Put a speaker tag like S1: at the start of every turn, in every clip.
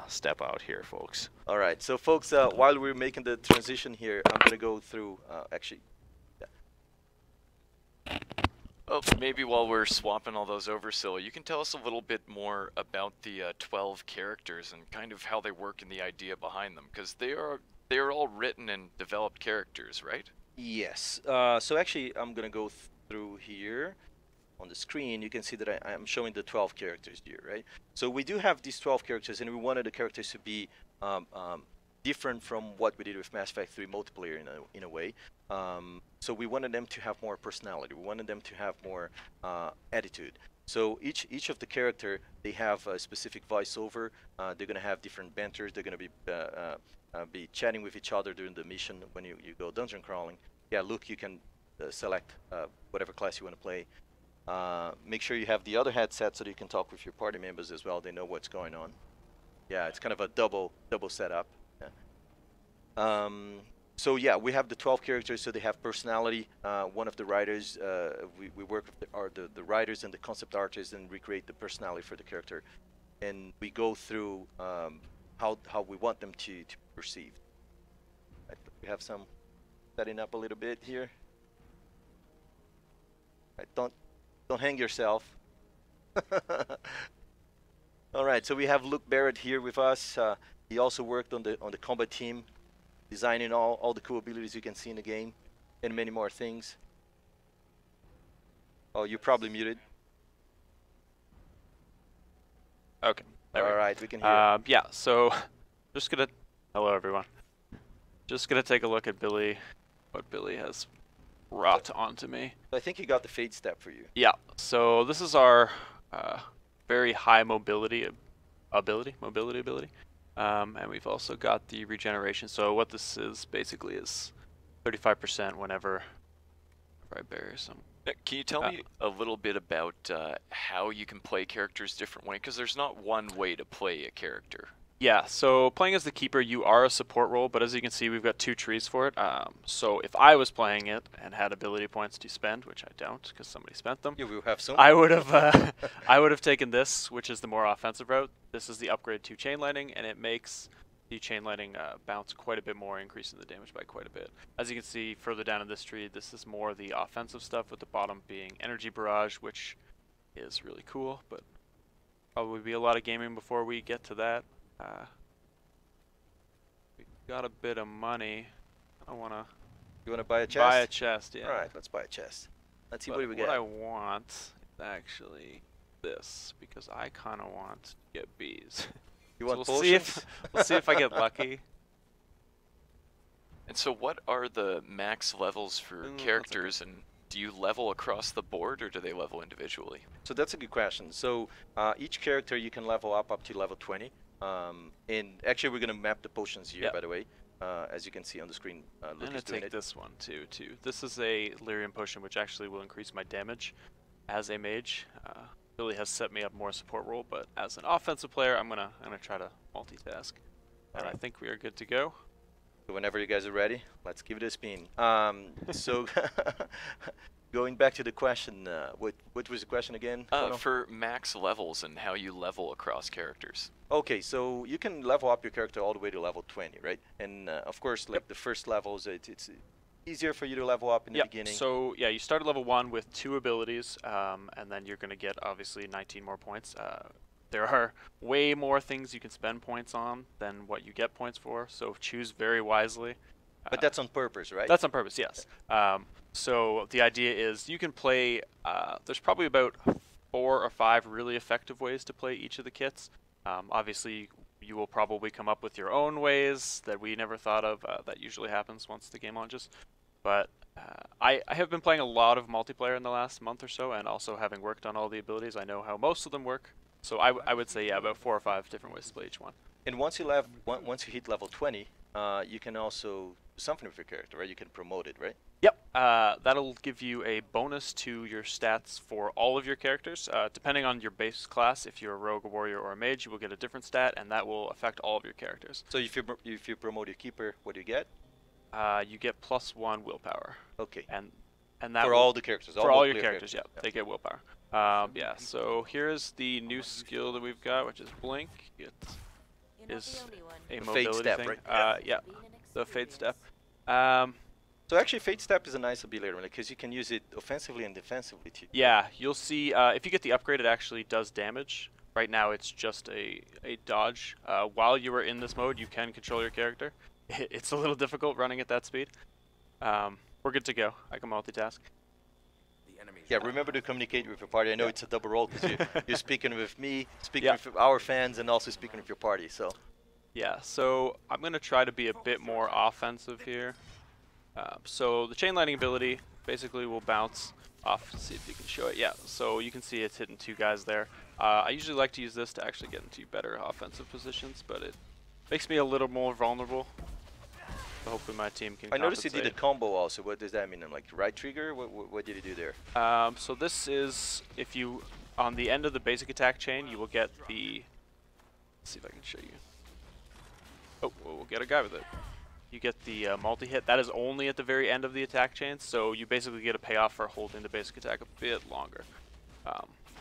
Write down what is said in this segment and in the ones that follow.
S1: step out here, folks.
S2: All right, so folks, while we're making the transition here, I'm gonna go through. Actually,
S3: Oh, maybe while we're swapping all those over, Scylla, you can tell us a little bit more about the 12 characters and kind of how they work and the idea behind them, because they are all written and developed characters, right?
S2: yes. So actually, I'm gonna go through here on the screen. You can see that I'm showing the 12 characters here, right? So we do have these 12 characters, and we wanted the characters to be different from what we did with Mass Effect 3 multiplayer in a way. So we wanted them to have more personality. We wanted them to have more attitude. So each of the character, they have a specific voiceover. They're gonna have different banters. They're gonna be chatting with each other during the mission when you go dungeon crawling. Yeah, Luke, you can select whatever class you want to play. Make sure you have the other headset so that you can talk with your party members as well. They know what's going on. Yeah, it's kind of a double setup. Yeah. So yeah, we have the 12 characters, so they have personality. One of the writers, we work with the writers and the concept artists and recreate the personality for the character, and we go through how we want them to be perceived. Right, we have some setting up a little bit here. Right, don't hang yourself. All right, so we have Luke Barrett here with us. He also worked on the combat team, designing all the cool abilities you can see in the game, and many more things. Oh, you're probably muted.
S4: Okay.
S2: All right, we can hear.
S4: Yeah. So, just gonna. Hello, everyone. Just gonna take a look at Billy. What Billy has brought onto me.
S2: I think he got the fade step for you.
S4: Yeah. So this is our very high mobility ability. And we've also got the regeneration. So what this is basically is 35% whenever I bury some.
S3: Can you tell me a little bit about how you can play characters differently? Because there's not one way to play a character.
S4: Yeah, so playing as the Keeper, you are a support role, but as you can see, we've got 2 trees for it. So if I was playing it and had ability points to spend, which I don't, because somebody spent them,
S2: You will have some.
S4: I would have taken this, which is the more offensive route. This is the upgrade to chain lightning, and it makes the chain lightning bounce quite a bit more, increasing the damage by quite a bit. As you can see further down in this tree, this is more the offensive stuff, with the bottom being energy barrage, which is really cool, but probably be a lot of gaming before we get to that. We got a bit of money. I wanna.
S2: You wanna buy a chest?
S4: Buy a chest, yeah.
S2: All right, let's buy a chest. Let's see
S4: But
S2: what we get.
S4: What I want is actually this, because I kind of want to get bees.
S2: You
S4: So
S2: want
S4: we'll
S2: potions?
S4: we'll see if I get lucky.
S3: And so what are the max levels for characters, and do you level across the board, or do they level individually?
S2: So that's a good question. So each character you can level up to level 20. And actually, we're gonna map the potions here, by the way, as you can see on the screen.
S4: I'm gonna take this one too. This is a lyrium potion, which actually will increase my damage as a mage. Billy has set me up more support role, but as an offensive player, I'm gonna try to multitask. And I think we are good to go.
S2: So whenever you guys are ready, let's give it a spin. So going back to the question, what was the question again?
S3: For max levels and how you level across characters.
S2: Okay, so you can level up your character all the way to level 20, right? And of course, like the first levels, it's easier for you to level up in the beginning.
S4: So yeah, you start at level 1 with 2 abilities, and then you're gonna get obviously 19 more points. There are way more things you can spend points on than what you get points for, so choose very wisely.
S2: But that's on purpose, right?
S4: That's on purpose, yes. So the idea is you can play, there's probably about 4 or 5 really effective ways to play each of the kits. Obviously, you will probably come up with your own ways that we never thought of. That usually happens once the game launches. But I have been playing a lot of multiplayer in the last month or so, and also having worked on all the abilities, I know how most of them work. So I would say, yeah, about 4 or 5 different ways to play each one.
S2: And once you hit level 20, you can also do something with your character, right? You can promote it, right?
S4: Yep. That'll give you a bonus to your stats for all of your characters. Depending on your base class, if you're a rogue, a warrior, or a mage, you will get a different stat, and that will affect all of your characters.
S2: So if you promote your keeper, what do you get?
S4: You get +1 willpower.
S2: Okay.
S4: And that
S2: for all the characters.
S4: For all your characters, yeah, they get willpower. Yeah. So here's the new skill that we've got, which is blink. is a
S2: The fade
S4: mobility
S2: step,
S4: thing.
S2: right?
S4: Yeah, the fade step. Um,
S2: So actually, Fate Step is a nice ability because you can use it offensively and defensively too.
S4: yeah, you'll see if you get the upgrade, it actually does damage. Right now, it's just a dodge. While you are in this mode, you can control your character. It's a little difficult running at that speed. We're good to go. I can multitask.
S2: Yeah, remember to communicate with your party. I know it's a double role because you're speaking with me, speaking
S4: Yeah.
S2: with our fans, and also speaking with your party. So
S4: Yeah, so I'm going to try to be a bit more offensive here. So the chain lightning ability basically will bounce off. Let's see if you can show it. Yeah, so you can see it's hitting 2 guys there. I usually like to use this to actually get into better offensive positions, but it makes me a little more vulnerable. So hopefully my team can
S2: I noticed you did a
S4: compensate.
S2: combo also. What does that mean? Like right trigger? What did you do there?
S4: So this is, if you, on the end of the basic attack chain, you will get the, let's see if I can show you. Oh, we'll get a guy with it. You get the multi-hit. That is only at the very end of the attack chain, so you basically get a payoff for holding the basic attack a bit longer.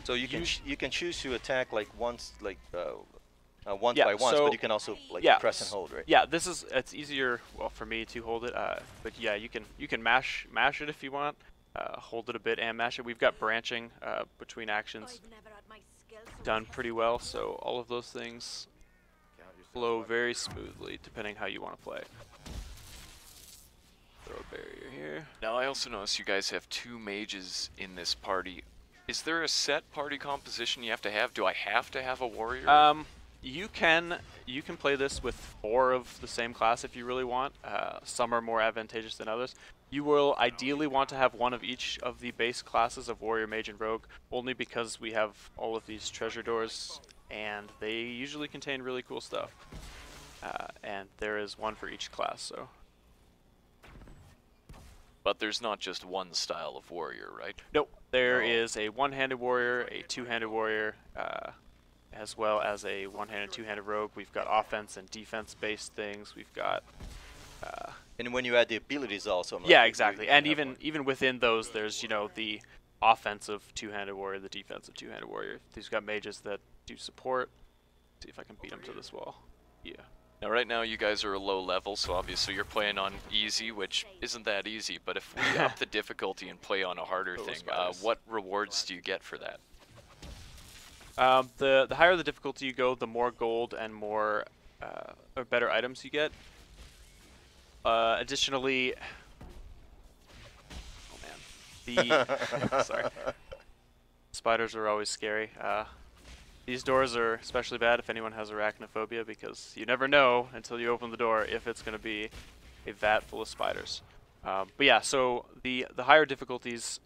S2: So you can choose to attack like once by
S4: Yeah,
S2: once,
S4: so
S2: but you can also like
S4: yeah,
S2: press and hold, right?
S4: Yeah, it's easier, well, for me to hold it, but yeah, you can mash it if you want, hold it a bit and mash it. We've got branching between actions done pretty well, so all of those things flow very smoothly depending how you want to play. Throw a barrier here.
S3: Now I also notice you guys have 2 mages in this party. Is there a set party composition you have to have? Do I have to have a warrior?
S4: You can play this with 4 of the same class if you really want. Some are more advantageous than others. You will ideally want to have 1 of each of the base classes of warrior, mage, and rogue, only because we have all of these treasure doors, and they usually contain really cool stuff. And there is 1 for each class, so.
S3: But there's not just one style of warrior, right?
S4: Nope. There is a one-handed warrior, a two-handed warrior, as well as a one-handed, two-handed rogue. We've got offense and defense-based things. We've got.
S2: And when you add the abilities also.
S4: Yeah, exactly. And even within those, there's the offensive two-handed warrior, the defensive two-handed warrior. These got mages that do support. See if I can beat them to this wall. Yeah.
S3: Now right now you guys are a low level, so obviously you're playing on easy, which isn't that easy, but if we up the difficulty and play on a harder thing, what rewards do you get for that?
S4: The higher the difficulty you go, the more gold and more or better items you get. Additionally, oh man, sorry, spiders are always scary. These doors are especially bad if anyone has arachnophobia, because you never know until you open the door if it's going to be a vat full of spiders. But yeah, so the higher difficulties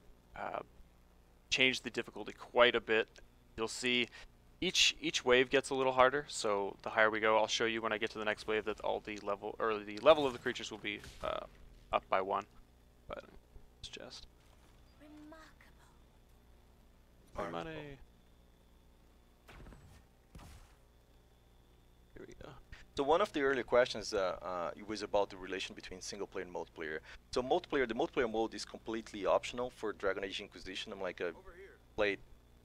S4: change the difficulty quite a bit. You'll see each wave gets a little harder, so the higher we go, I'll show you when I get to the next wave that the level of the creatures will be up by 1. But it's just more money. Here we go.
S2: So one of the earlier questions it was about the relation between single player and multiplayer. So the multiplayer mode is completely optional for Dragon Age Inquisition. I'm like, play it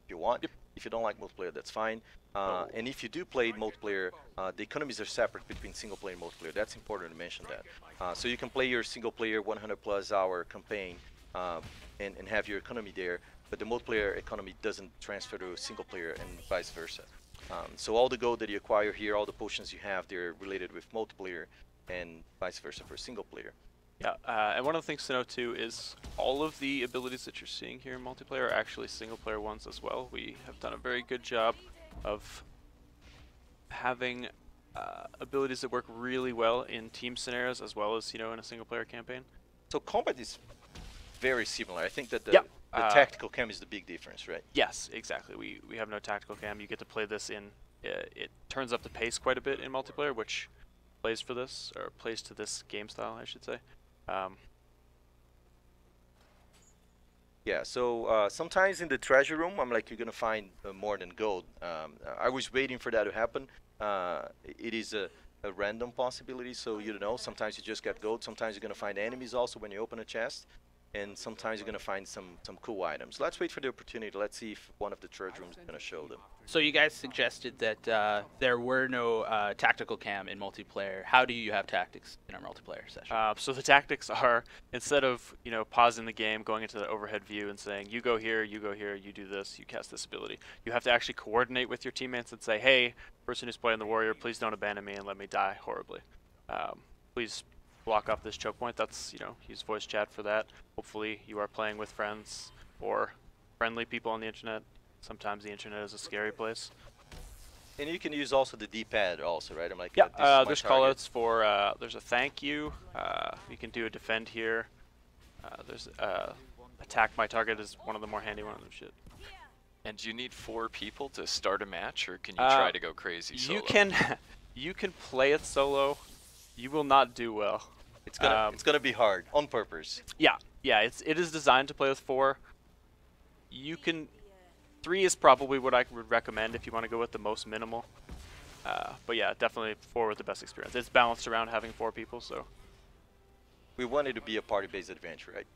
S2: if you want.
S4: Yep.
S2: If you don't like multiplayer, that's fine. And if you do play multiplayer, the economies are separate between single player and multiplayer. That's important to mention that. So you can play your single player 100+ hour campaign and have your economy there, but the multiplayer economy doesn't transfer to single player and vice versa. So all the gold that you acquire here, all the potions you have, they're related with multiplayer and vice versa for single player.
S4: Yeah, and one of the things to note too is all of the abilities that you're seeing here in multiplayer are actually single player ones as well. We have done a very good job of having abilities that work really well in team scenarios as well as in a single player campaign.
S2: So combat is very similar. I think that the
S4: Yeah.
S2: The tactical cam is the big difference, right?
S4: Yes, exactly. We have no tactical cam. You get to play this in. It turns up the pace quite a bit in multiplayer, which plays to this game style, I should say.
S2: Yeah. So sometimes in the treasure room, I'm like, you're gonna find more than gold. I was waiting for that to happen. It is a random possibility, so you don't know. Sometimes you just get gold. Sometimes you're gonna find enemies also when you open a chest. and sometimes you're gonna find some cool items. Let's wait for the opportunity. Let's see if one of the treasure rooms is gonna show them.
S1: So you guys suggested that there were no tactical cam in multiplayer. How do you have tactics in our multiplayer session?
S4: So the tactics are, instead of pausing the game, going into the overhead view and saying you go here, you do this, you cast this ability, you have to actually coordinate with your teammates and say, hey, person who's playing the warrior, please don't abandon me and let me die horribly. Please block off this choke point. That's use voice chat for that. Hopefully you are playing with friends or friendly people on the internet. Sometimes the internet is a scary place.
S2: And you can use also the D-pad also, right? I'm like,
S4: yeah,
S2: this is my
S4: there's
S2: target.
S4: callouts for, there's a thank you. You can do a defend here. There's attack my target is one of the more handy ones. Shit.
S3: And do you need 4 people to start a match, or can you try to go crazy solo?
S4: You can play it solo. You will not do well.
S2: It's gonna be hard on purpose.
S4: Yeah, it is designed to play with 4. You can 3 is probably what I would recommend if you want to go with the most minimal. But yeah, definitely 4 with the best experience. It's balanced around having 4 people, so.
S2: We wanted to be a party-based adventure, right?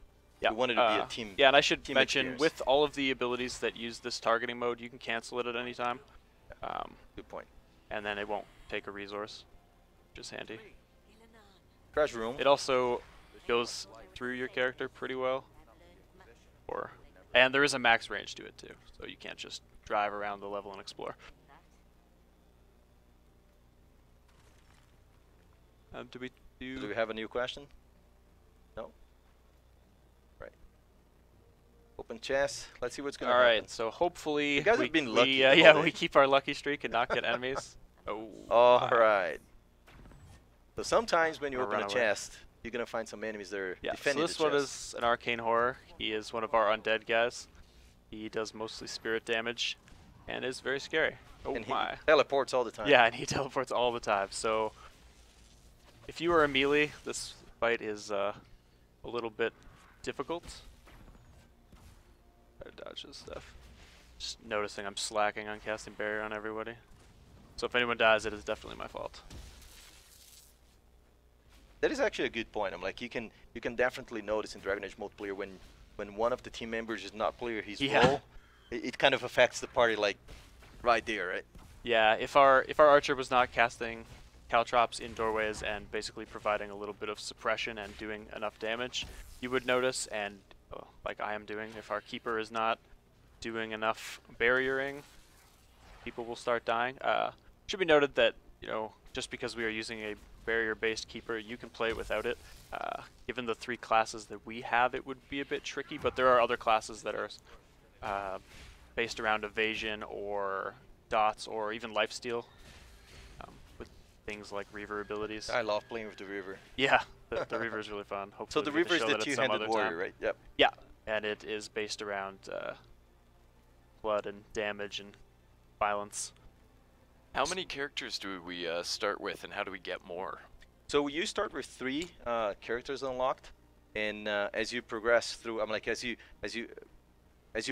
S4: Yeah.
S2: We wanted to be a team.
S4: Yeah, and I should
S2: team
S4: mention,
S2: experience.
S4: with all of the abilities that use this targeting mode, you can cancel it at any time.
S2: Good point.
S4: And then it won't take a resource, which is handy.
S2: Treasure room.
S4: It also goes through your character pretty well. And there is a max range to it too, so you can't just drive around the level and explore. Do
S2: we have a new question? No? Right. Open chest. Let's see what's going to happen.
S4: Alright, so hopefully
S2: you guys have been lucky.
S4: we keep our lucky streak and not get enemies. Oh.
S2: Alright. So sometimes when you
S4: I'll
S2: open a
S4: run away.
S2: chest, you're going to find some enemies that are defending
S4: so this
S2: the
S4: one
S2: chest.
S4: is an arcane horror. He is one of our undead guys. He does mostly spirit damage and is very scary. Oh
S2: and
S4: my.
S2: he teleports all the time.
S4: Yeah, and he teleports all the time. So if you are a melee, this fight is a little bit difficult. Try to dodge this stuff. Just noticing I'm slacking on casting barrier on everybody. So if anyone dies, it is definitely my fault.
S2: That is actually a good point. I'm like, you can definitely notice in Dragon Age multiplayer when one of the team members is not player, he's low. It kind of affects the party, like right there, right?
S4: Yeah, if our archer was not casting caltrops in doorways and basically providing a little bit of suppression and doing enough damage, you would notice, and like I am doing, if our keeper is not doing enough barriering, people will start dying. Should be noted that, just because we are using a barrier-based keeper, you can play it without it. Given the 3 classes that we have, it would be a bit tricky, but there are other classes that are based around evasion or dots or even lifesteal, with things like Reaver abilities.
S2: I love playing with the Reaver.
S4: Yeah, the Reaver is really fun. Hopefully
S2: So the
S4: we get to
S2: Reaver is
S4: show
S2: the
S4: that at some
S2: two-handed
S4: other
S2: warrior,
S4: time.
S2: right? Yep.
S4: Yeah, and it is based around blood and damage and violence.
S3: How many characters do we start with, and how do we get more?
S2: So you start with 3 characters unlocked, and as you progress through, I'm like, as you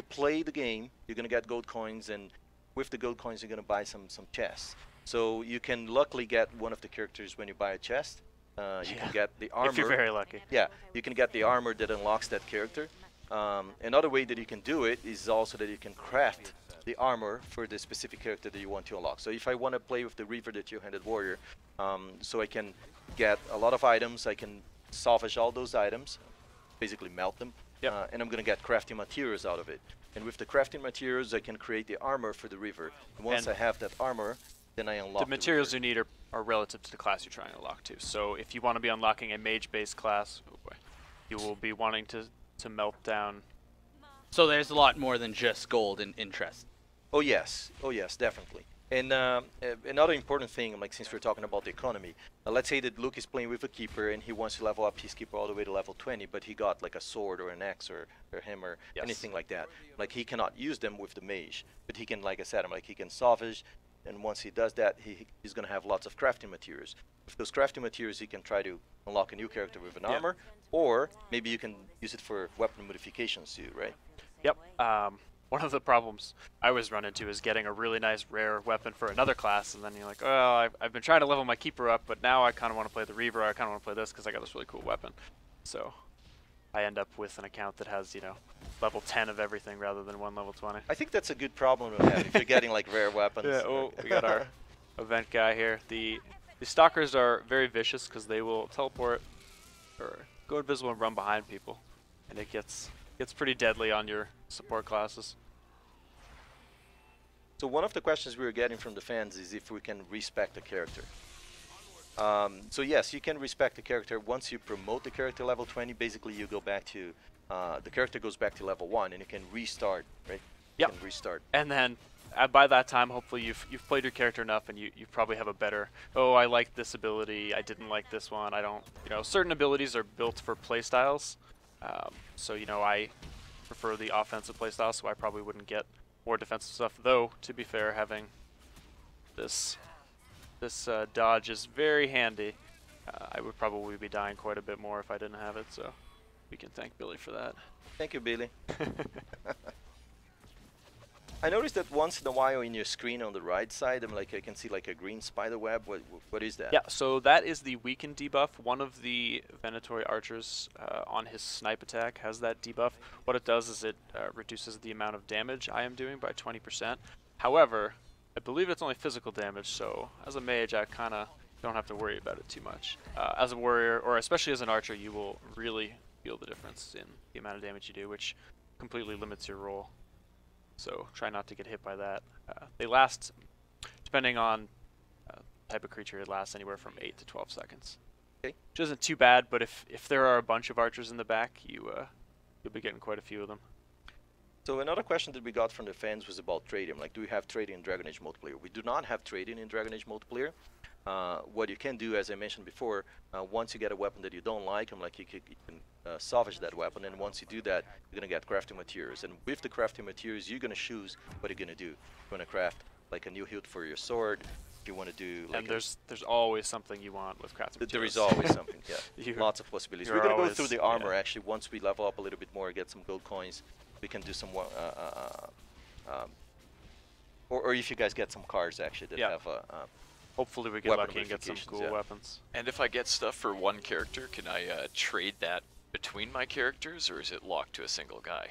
S2: play the game, you're gonna get gold coins, and with the gold coins, you're gonna buy some chests. So you can luckily get one of the characters when you buy a chest. You can get the armor.
S4: If you're very lucky.
S2: Yeah, you can get the armor that unlocks that character. Another way that you can do it is also that you can craft the armor for the specific character that you want to unlock. So if I want to play with the Reaver, the two-handed warrior, so I can get a lot of items, I can salvage all those items, basically melt them, and I'm going to get crafting materials out of it. And with the crafting materials, I can create the armor for the Reaver. And once I have that armor, then I unlock
S4: the materials
S2: Reaver.
S4: you need are relative to the class you're trying to unlock too. So if you want to be unlocking a mage-based class, you will be wanting to melt down.
S1: So there's a lot more than just gold and interest.
S2: Oh yes, definitely. And another important thing, like since we're talking about the economy, let's say that Luke is playing with a keeper and he wants to level up his keeper all the way to level 20, but he got like a sword or an axe or a hammer, anything like that. Like he cannot use them with the mage, but he can, like I said, he can salvage, and once he does that, he's going to have lots of crafting materials. With those crafting materials, he can try to unlock a new character with an armor, or maybe you can use it for weapon modifications too, right?
S4: Yep. One of the problems I always run into is getting a really nice rare weapon for another class, and then you're like, oh, I've been trying to level my keeper up, but now I kind of want to play the Reaver, I kind of want to play this because I got this really cool weapon. So I end up with an account that has, you know, level 10 of everything rather than one level 20.
S2: I think that's a good problem to have if you're getting like rare weapons.
S4: Yeah, oh, we got our event guy here. The stalkers are very vicious because they will teleport or go invisible and run behind people, and it gets pretty deadly on your support classes.
S2: So one of the questions we were getting from the fans is if we can respec the character. So yes, you can respec the character once you promote the character level 20. Basically, you go back to the character goes back to level 1, and you can restart, right?
S4: Yep.
S2: You can restart.
S4: And then by that time, hopefully you've played your character enough, and you probably have a better. Oh, I like this ability. I didn't like this one. I don't. You know, certain abilities are built for playstyles. So you know, I prefer the offensive playstyle, so I probably wouldn't get more defensive stuff. Though, to be fair, having this dodge is very handy. I would probably be dying quite a bit more if I didn't have it, so we can thank Billy for that.
S2: Thank you, Billy. I noticed that once in a while in your screen on the right side, I can see like a green spider web. What is that?
S4: Yeah, so that is the weaken debuff. One of the Venatori archers on his snipe attack has that debuff. What it does is it reduces the amount of damage I am doing by 20%. However, I believe it's only physical damage, so as a mage I kind of don't have to worry about it too much. As a warrior, or especially as an archer, you will really feel the difference in the amount of damage you do, which completely limits your roll. So try not to get hit by that. They last, depending on type of creature, it lasts anywhere from 8 to 12 seconds.
S2: Okay.
S4: Which isn't too bad, but if there are a bunch of archers in the back, you'll be getting quite a few of them.
S2: So another question that we got from the fans was about trading. Like, do we have trading in Dragon Age multiplayer? We do not have trading in Dragon Age multiplayer. What you can do, as I mentioned before, once you get a weapon that you don't like, you can salvage that weapon, and once you do that, you're gonna get crafting materials. And with the crafting materials, you're gonna choose what you're gonna do. You're gonna craft like a new hilt for your sword. If you want to do, like,
S4: and there's always something you want with crafting materials.
S2: there is always something. Yeah, lots of possibilities. We're gonna go through the armor actually once we level up a little bit more, get some gold coins. We can do some or if you guys get some cards actually that have
S4: hopefully we get lucky and get some cool weapons.
S3: And if I get stuff for one character, can I trade that between my characters, or is it locked to a single guy?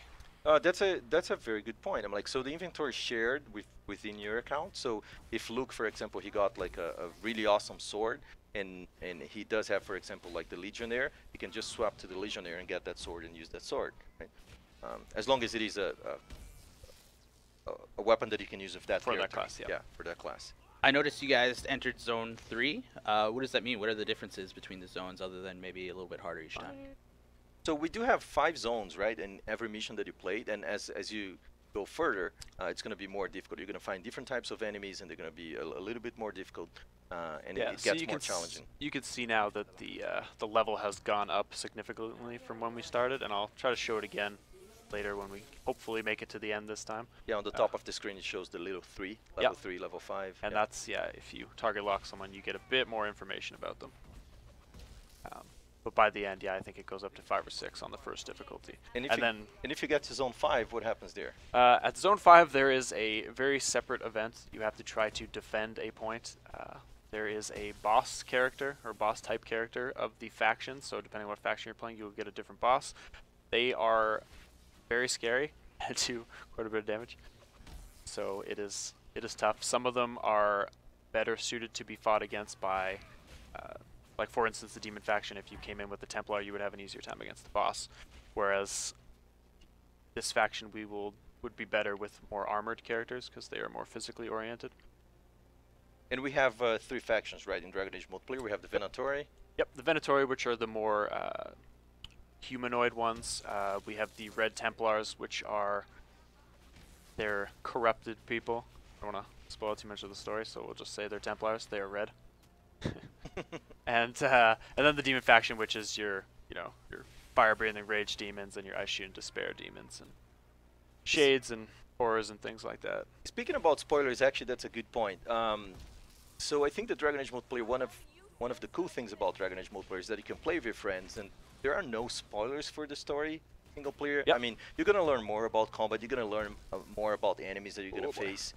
S2: That's a very good point. So the inventory is shared within your account. So if Luke, for example, he got like a really awesome sword, and he does have, for example, like the Legionnaire, he can just swap to the Legionnaire and get that sword and use that sword. Right? As long as it is a weapon that you can use with that character.
S4: That class,
S2: yeah, for that class.
S1: I noticed you guys entered Zone 3. What does that mean? What are the differences between the zones other than maybe a little bit harder each time?
S2: So we do have 5 zones, right, in every mission that you played, and as you go further, it's going to be more difficult. You're going to find different types of enemies, and they're going to be a little bit more difficult, and it gets more challenging.
S4: You can see now that the level has gone up significantly from when we started, and I'll try to show it again later when we hopefully make it to the end this time.
S2: Yeah, on the top of the screen it shows the little 3, level 3, level 5.
S4: And that's, if you target lock someone, you get a bit more information about them. But by the end, I think it goes up to 5 or 6 on the first difficulty.
S2: And if you get to Zone 5, what happens there?
S4: At Zone 5, there is a very separate event. You have to try to defend a point. There is a boss character, or boss type character of the faction, so depending on what faction you're playing, you'll get a different boss. They are very scary and do quite a bit of damage. So it is tough. Some of them are better suited to be fought against by, like for instance, the Demon faction. If you came in with the Templar, you would have an easier time against the boss. Whereas this faction would be better with more armored characters because they are more physically oriented.
S2: And we have 3 factions, right, in Dragon Age multiplayer. We have the Venatori.
S4: Yep, the Venatori, which are the more humanoid ones. We have the Red Templars, which are they're corrupted people. I don't want to spoil too much of the story, so we'll just say they're Templars. They are red. and then the Demon faction, which is your fire-breathing rage demons and your ice-shooting despair demons and shades and horrors and things like that.
S2: Speaking about spoilers, actually, that's a good point. So I think the Dragon Age multiplayer, one of the cool things about Dragon Age multiplayer is that you can play with your friends, and there are no spoilers for the story single player.
S4: Yep.
S2: I mean, you're gonna learn more about combat. You're gonna learn more about the enemies that you're gonna face,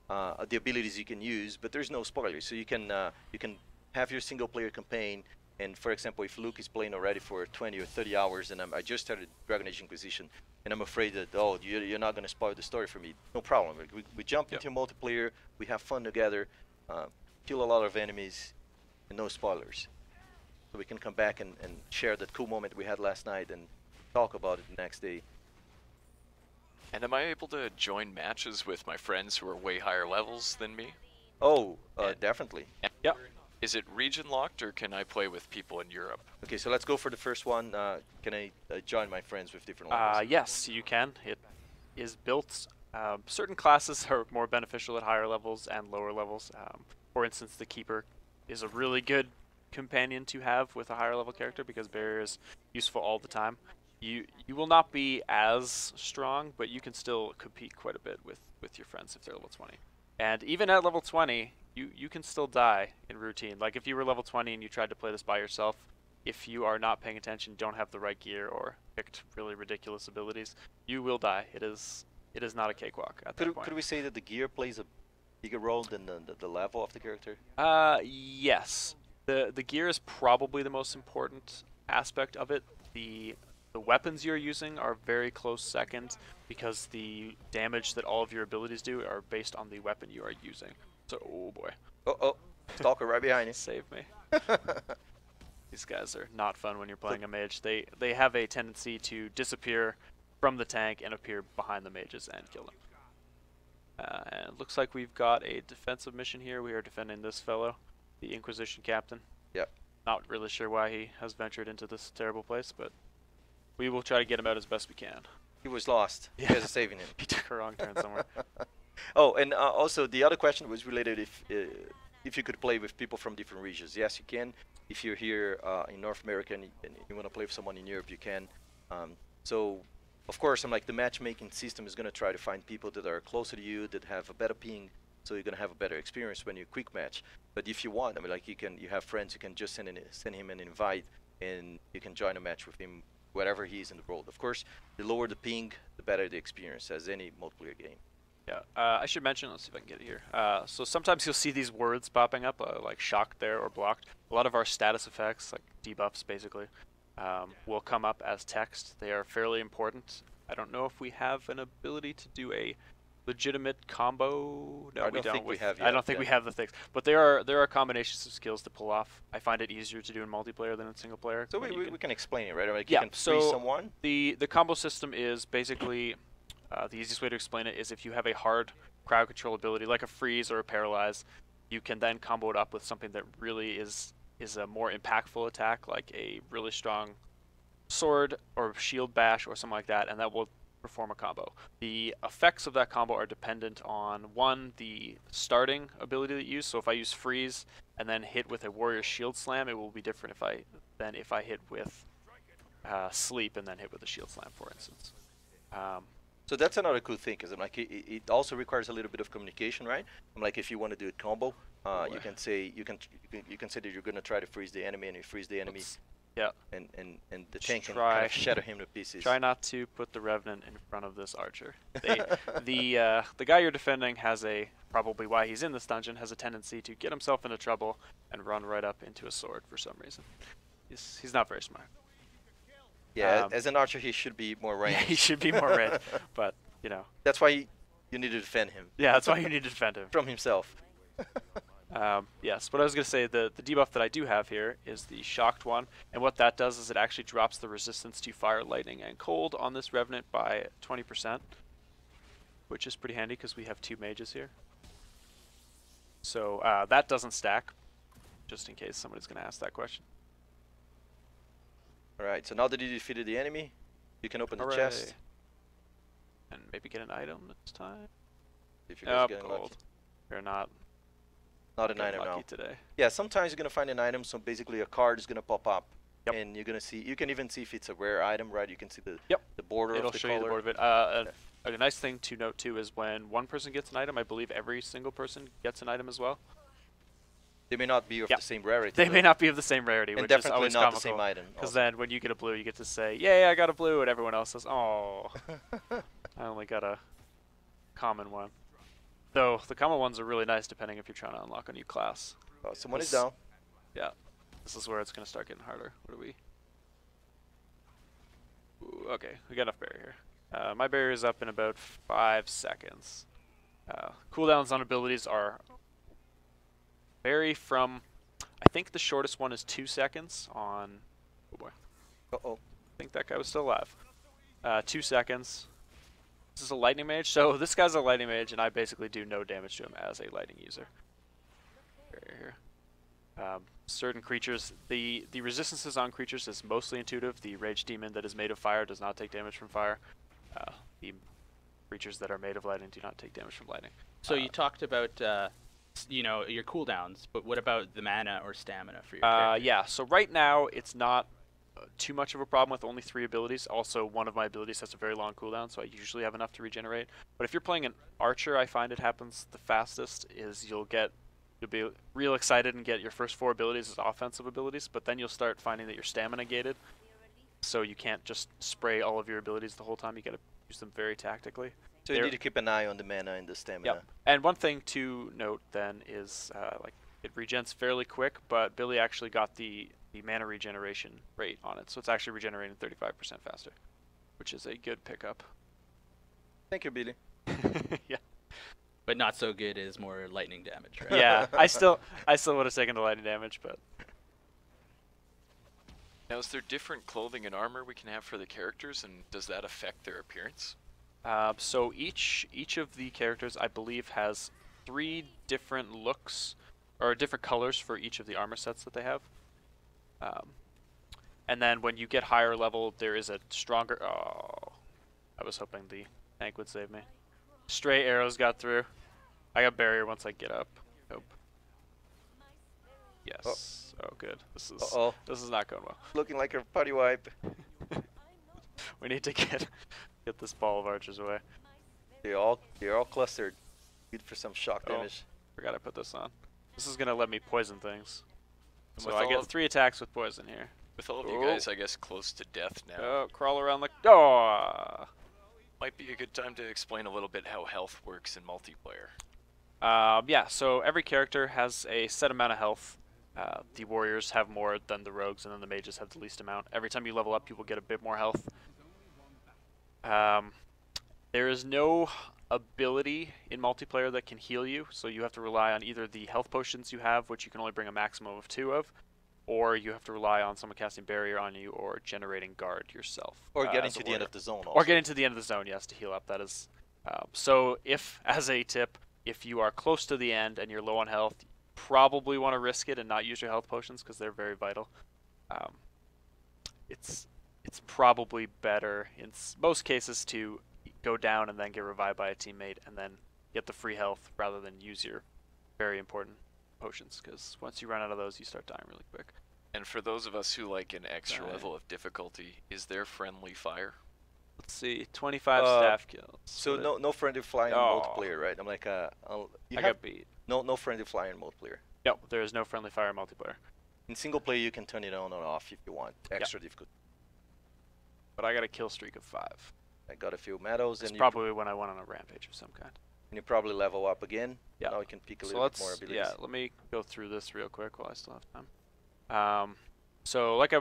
S2: the abilities you can use, but there's no spoilers. So you can have your single player campaign And for example, if Luke is playing already for 20 or 30 hours, and I just started Dragon Age Inquisition, and I'm afraid that, oh, you're not going to spoil the story for me. No problem. We jump into multiplayer, we have fun together, kill a lot of enemies, and no spoilers. So we can come back and share that cool moment we had last night and talk about it the next day.
S3: And am I able to join matches with my friends who are way higher levels than me?
S2: Oh, definitely.
S4: Yep.
S3: Is it region locked, or can I play with people in Europe?
S2: Okay, so let's go for the first one. Can I join my friends with different levels?
S4: Yes, you can. It is built. Certain classes are more beneficial at higher levels and lower levels. For instance, the Keeper is a really good companion to have with a higher level character because barrier is useful all the time. You will not be as strong, but you can still compete quite a bit with your friends if they're level 20. And even at level 20, you can still die in routine. Like if you were level 20 and you tried to play this by yourself, if you are not paying attention, don't have the right gear, or picked really ridiculous abilities, you will die. It is not a cakewalk at that point.
S2: Could we say that the gear plays a bigger role than the level of the character?
S4: Yes. The gear is probably the most important aspect of it. The weapons you're using are very close second because the damage that all of your abilities do are based on the weapon you are using. So, oh boy.
S2: Oh, Stalker right behind you.
S4: Save me. These guys are not fun when you're playing a mage. They have a tendency to disappear from the tank and appear behind the mages and kill them. And it looks like we've got a defensive mission here. We are defending this fellow, the Inquisition captain.
S2: Yep.
S4: Not really sure why he has ventured into this terrible place, but we will try to get him out as best we can.
S2: He was lost.
S4: Yeah.
S2: You guys are saving him.
S4: He took a wrong turn somewhere.
S2: Oh, and also the other question was related if you could play with people from different regions. Yes, you can. If you're here in North America and you want to play with someone in Europe, you can. So, of course, the matchmaking system is going to try to find people that are closer to you, that have a better ping, so you're going to have a better experience when you quick match. But if you want, you have friends, you can just send him an invite, and you can join a match with him wherever he is in the world. Of course, the lower the ping, the better the experience, as any multiplayer game.
S4: Yeah, I should mention, let's see if I can get it here. So sometimes you'll see these words popping up, like shocked there or blocked. A lot of our status effects, like debuffs basically, will come up as text. They are fairly important. I don't know if we have an ability to do a legitimate combo. No, we don't.
S2: Think we have yet,
S4: I don't think we have the things. But there are combinations of skills to pull off. I find it easier to do in multiplayer than in single player.
S2: So we can explain it, right?
S4: Yeah,
S2: you can freeze someone.
S4: The combo system is basically... the easiest way to explain it is if you have a hard crowd control ability like a freeze or a paralyze, you can then combo it up with something that really is a more impactful attack, like a really strong sword or shield bash or something like that, and that will perform a combo. The effects of that combo are dependent on, one, the starting ability that you use. So if I use freeze and then hit with a warrior shield slam, it will be different than if I hit with sleep and then hit with a shield slam, for instance.
S2: So that's another cool thing, because it also requires a little bit of communication, right? If you want to do a combo, you can say that you're gonna try to freeze the enemy, and you freeze the enemy.
S4: Yeah.
S2: And the tank can kind of shatter him to pieces.
S4: Try not to put the Revenant in front of this archer. The guy you're defending has probably why he's in this dungeon, has a tendency to get himself into trouble and run right up into a sword for some reason. He's not very smart.
S2: Yeah, as an archer, he should be more ranged.
S4: Yeah, he should be more ranged, but,
S2: That's why you need to defend him.
S4: Yeah, that's why you need to defend him.
S2: From himself.
S4: Yes, what I was going to say, the debuff that I do have here is the shocked one, and what that does is it actually drops the resistance to fire, lightning, and cold on this Revenant by 20%, which is pretty handy because we have 2 mages here. So that doesn't stack, just in case somebody's going to ask that question.
S2: Alright, so now that you defeated the enemy, you can open the
S4: Hooray.
S2: chest.
S4: And maybe get an item this time.
S2: If you guys
S4: Oh,
S2: get
S4: gold.
S2: lucky.
S4: We're not
S2: Not an item now.
S4: lucky today.
S2: Yeah, sometimes you're gonna find an item, so basically a card is gonna pop up.
S4: Yep.
S2: And you're gonna see, you can even see if it's a rare item, right? You can see the border
S4: It'll
S2: of the
S4: show
S2: color.
S4: you the border of it. A nice thing to note too is when one person gets an item, I believe every single person gets an item as well.
S2: They may not be of the same rarity.
S4: They
S2: though.
S4: may not be of the same rarity,
S2: And
S4: which is
S2: definitely
S4: always
S2: not
S4: comical.
S2: the same item.
S4: Because
S2: also.
S4: then when you get a blue, you get to say, "Yay, I got a blue," and everyone else says, "Oh, I only got a common one." Though the common ones are really nice depending if you're trying to unlock a new class.
S2: Someone is down.
S4: Yeah. This is where it's going to start getting harder. What do we... Ooh, okay, we got enough barrier here. My barrier is up in about 5 seconds. Cooldowns on abilities are vary from... I think the shortest one is 2 seconds on... Oh boy.
S2: Uh-oh.
S4: I think that guy was still alive. 2 seconds. This is a lightning mage, so this guy's a lightning mage, and I basically do no damage to him as a lightning user. Here. Certain creatures, the resistances on creatures is mostly intuitive. The rage demon that is made of fire does not take damage from fire. The creatures that are made of lightning do not take damage from lightning.
S1: So you talked about, you know, your cooldowns, but what about the mana or stamina for your character?
S4: Yeah, so right now it's not too much of a problem with only 3 abilities. Also, one of my abilities has a very long cooldown, so I usually have enough to regenerate. But if you're playing an archer, I find it happens the fastest is you'll be real excited and get your first 4 abilities as offensive abilities, but then you'll start finding that you're stamina gated, so you can't just spray all of your abilities the whole time. You gotta use them very tactically.
S2: So you need to keep an eye on the mana and the stamina.
S4: Yep. And one thing to note then is like it regens fairly quick, but Billy actually got the mana regeneration rate on it, so it's actually regenerating 35% faster, which is a good pickup.
S2: Thank you, Billy.
S4: Yeah.
S1: But not so good as more lightning damage, right?
S4: Yeah, I still would have taken the lightning damage, but
S3: Now, is there different clothing and armor we can have for the characters, and does that affect their appearance?
S4: so each of the characters, I believe, has 3 different looks or different colors for each of the armor sets that they have. And then when you get higher level, there is a stronger... Oh, I was hoping the tank would save me. Stray arrows got through. I got barrier once I get up. Hope. Yes. Oh, good. This is not going well.
S2: Looking like a party wipe.
S4: We need to get this ball of archers away.
S2: They're all clustered. Good for some shock damage.
S4: Forgot I put this on. This is gonna let me poison things.
S3: And
S4: So
S3: with
S4: I
S3: all
S4: get
S3: of-
S4: 3 attacks with poison here.
S3: With all of you guys, I guess, close to death now,
S4: Oh, crawl around the... Oh!
S3: might be a good time to explain a little bit how health works in multiplayer.
S4: Yeah, so every character has a set amount of health. The warriors have more than the rogues, and then the mages have the least amount. Every time you level up, you will get a bit more health. There is no ability in multiplayer that can heal you, so you have to rely on either the health potions you have, which you can only bring a maximum of 2 of, or you have to rely on someone casting barrier on you or generating guard yourself.
S2: Or getting
S4: as a
S2: to the end
S4: warrior.
S2: of the zone also.
S4: Or getting to the end of the zone, yes, to heal up. That is. So if, as a tip, if you are close to the end and you're low on health, you probably want to risk it and not use your health potions because they're very vital. It's probably better in most cases to go down and then get revived by a teammate and then get the free health rather than use your very important potions, because once you run out of those, you start dying really quick.
S3: And for those of us who like an extra level of difficulty, is there friendly fire?
S4: Let's see, 25 staff kills.
S2: So no friendly fire in
S4: Oh.
S2: multiplayer, right? I'm like,
S4: I
S2: you have
S4: got beat.
S2: no friendly fire in multiplayer.
S4: No, there is no friendly fire multiplayer.
S2: In single player, you can turn it on or off if you want. Extra difficult.
S4: But I got a kill streak of 5.
S2: I got a few medals,
S4: It's
S2: and
S4: probably when I went on a rampage of some kind.
S2: you probably level up again.
S4: Yeah.
S2: Now you can pick a
S4: So
S2: little bit more abilities.
S4: let me go through this real quick while I still have time. So like I